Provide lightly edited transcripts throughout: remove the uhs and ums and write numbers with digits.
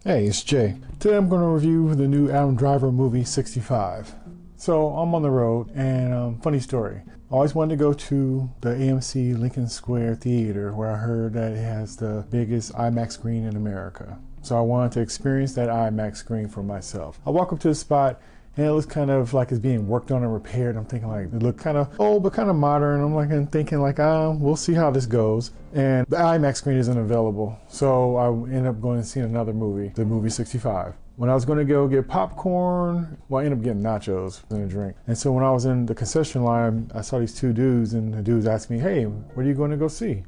Hey, it's Jay. Today I'm going to review the new Adam Driver movie 65. So I'm on the road and funny story. I always wanted to go to the AMC Lincoln Square Theater where I heard that it has the biggest IMAX screen in America. So I wanted to experience that IMAX screen for myself. I walk up to the spot and it looks kind of like it's being worked on and repaired. I'm thinking like, it looked kind of old but kind of modern. I'm like thinking like, we'll see how this goes. And the IMAX screen isn't available. So I ended up going and seeing another movie, the movie 65. When I was going to go get popcorn, well, I ended up getting nachos and a drink. And so when I was in the concession line, I saw these two dudes and the dudes asked me, hey, what are you going to go see?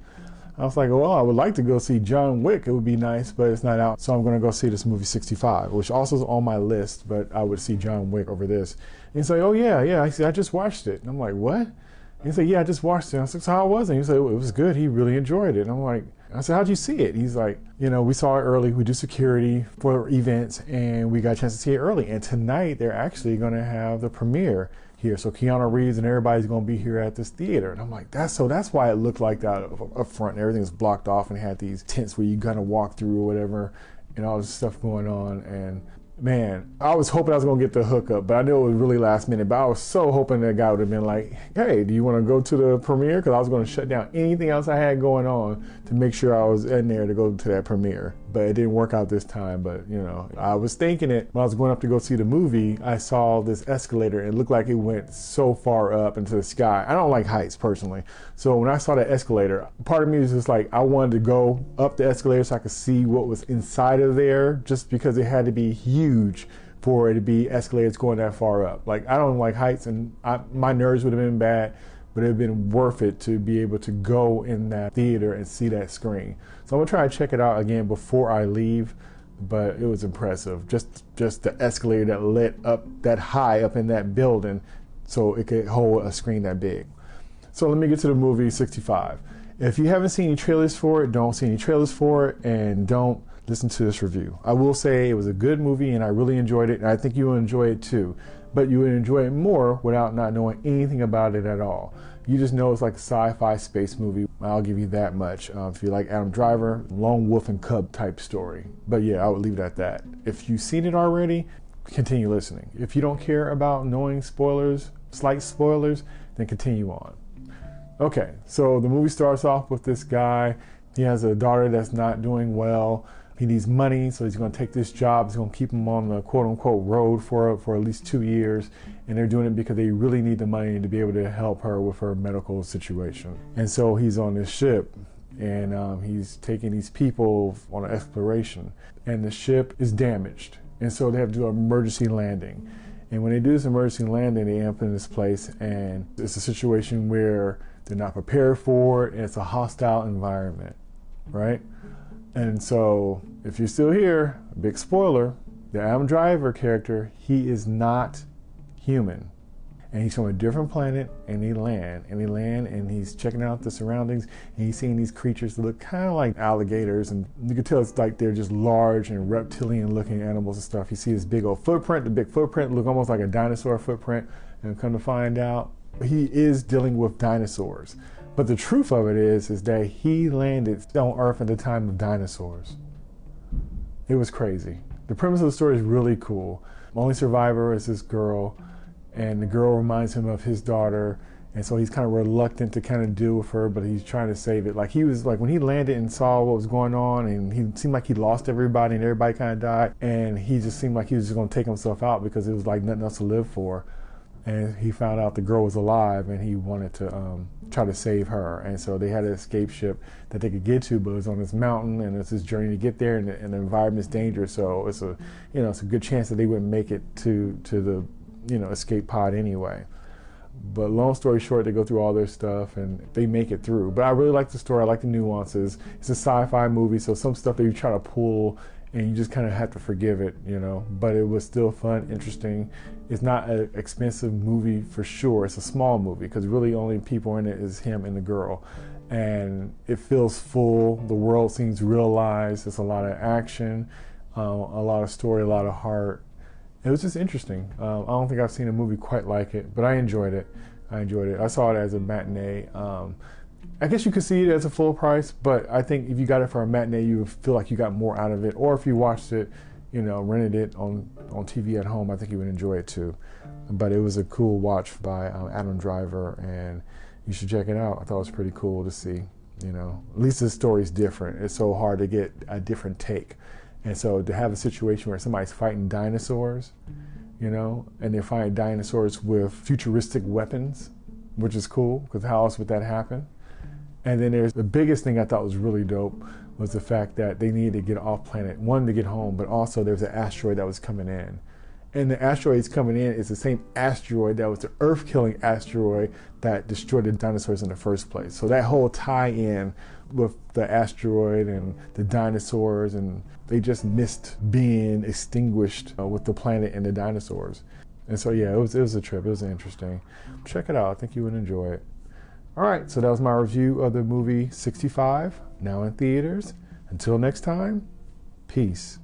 I was like, well, I would like to go see John Wick. It would be nice, but it's not out. So I'm going to go see this movie 65, which also is on my list, but I would see John Wick over this. And he's like, oh, yeah. I said, I just watched it. And I'm like, what? And he said, yeah, I just watched it. I said, so how was it? He said, it was good. He really enjoyed it. And I'm like, I said, how'd you see it? He's like, we saw it early. We do security for events, and we got a chance to see it early. And tonight, they're actually going to have the premiere here. So Keanu Reeves and everybody's going to be here at this theater. And I'm like, that's why it looked like that up front. Everything was blocked off and had these tents where you kind of walk through or whatever and all this stuff going on. And man, I was hoping I was going to get the hookup, but I knew it was really last minute. But I was so hoping that guy would have been like, hey, do you want to go to the premiere? Because I was going to shut down anything else I had going on to make sure I was in there to go to that premiere. But it didn't work out this time. But, I was thinking it when I was going up to go see the movie. I saw this escalator and it looked like it went so far up into the sky. I don't like heights personally. So when I saw that escalator, part of me was just like, I wanted to go up the escalator so I could see what was inside of there, just because it had to be huge for it to be escalators going that far up. Like, I don't like heights, and my nerves would have been bad, but it would have been worth it to be able to go in that theater and see that screen. So I'm gonna try to check it out again before I leave, but it was impressive. Just the escalator that lit up that high up in that building so it could hold a screen that big. So let me get to the movie 65. If you haven't seen any trailers for it, don't see any trailers for it, and don't listen to this review. I will say it was a good movie and I really enjoyed it, and I think you will enjoy it too. But you would enjoy it more without not knowing anything about it at all. You just know it's like a sci-fi space movie. I'll give you that much. If you like Adam Driver, lone wolf and cub type story. But yeah, I would leave it at that. If you've seen it already, continue listening. If you don't care about knowing spoilers, slight spoilers, then continue on. Okay, so the movie starts off with this guy. He has a daughter that's not doing well. He needs money, so he's going to take this job. It's going to keep him on the quote-unquote road for at least 2 years, and they're doing it because they really need the money to be able to help her with her medical situation. And so he's on this ship, and he's taking these people on an exploration, and the ship is damaged, and so they have to do an emergency landing. And when they do this emergency landing, they end up in this place, and it's a situation where they're not prepared for it, and it's a hostile environment, right? And so, if you're still here, big spoiler, the Adam Driver character, he is not human. And he's from a different planet, and they land, and he's checking out the surroundings, and he's seeing these creatures that look kind of like alligators, and you can tell it's like they're just large and reptilian-looking animals and stuff. You see this big old footprint, the big footprint look almost like a dinosaur footprint, and come to find out, he is dealing with dinosaurs. But the truth of it is that he landed on Earth at the time of dinosaurs. It was crazy. The premise of the story is really cool. Only survivor is this girl, and the girl reminds him of his daughter, and so he's kind of reluctant to kind of deal with her, but he's trying to save it. Like, he was like, when he landed and saw what was going on, and he seemed like he lost everybody and everybody kind of died, and he just seemed like he was just going to take himself out because it was like nothing else to live for. And he found out the girl was alive, and he wanted to try to save her. And so they had an escape ship that they could get to, but it was on this mountain, and it's this journey to get there, and the environment's dangerous. So it's a good chance that they wouldn't make it to the escape pod anyway. But long story short, they go through all their stuff and they make it through. But I really like the story. I like the nuances. It's a sci-fi movie, so some stuff that you try to pull and you just kind of have to forgive it, But it was still fun, interesting. It's not an expensive movie for sure. It's a small movie because really only people in it is him and the girl. And it feels full. The world seems realized. There's a lot of action, a lot of story, a lot of heart. It was just interesting. I don't think I've seen a movie quite like it, but I enjoyed it. I saw it as a matinee. I guess you could see it as a full price, but I think if you got it for a matinee, you would feel like you got more out of it. Or if you watched it, you know, rented it on TV at home, I think you would enjoy it too. But it was a cool watch by Adam Driver, and you should check it out. I thought it was pretty cool to see, you know. At least the story's different. It's so hard to get a different take. And so to have a situation where somebody's fighting dinosaurs, you know, and they're fighting dinosaurs with futuristic weapons, which is cool, because how else would that happen? And then there's the biggest thing I thought was really dope was the fact that they needed to get off planet, one, to get home, but also there was an asteroid that was coming in. And the asteroid that's coming in is the same asteroid that was the Earth-killing asteroid that destroyed the dinosaurs in the first place. So that whole tie-in with the asteroid and the dinosaurs, and they just missed being extinguished with the planet and the dinosaurs. And so yeah, it was a trip. It was interesting. Check it out. I think you would enjoy it. All right, so that was my review of the movie 65, now in theaters. Until next time, peace.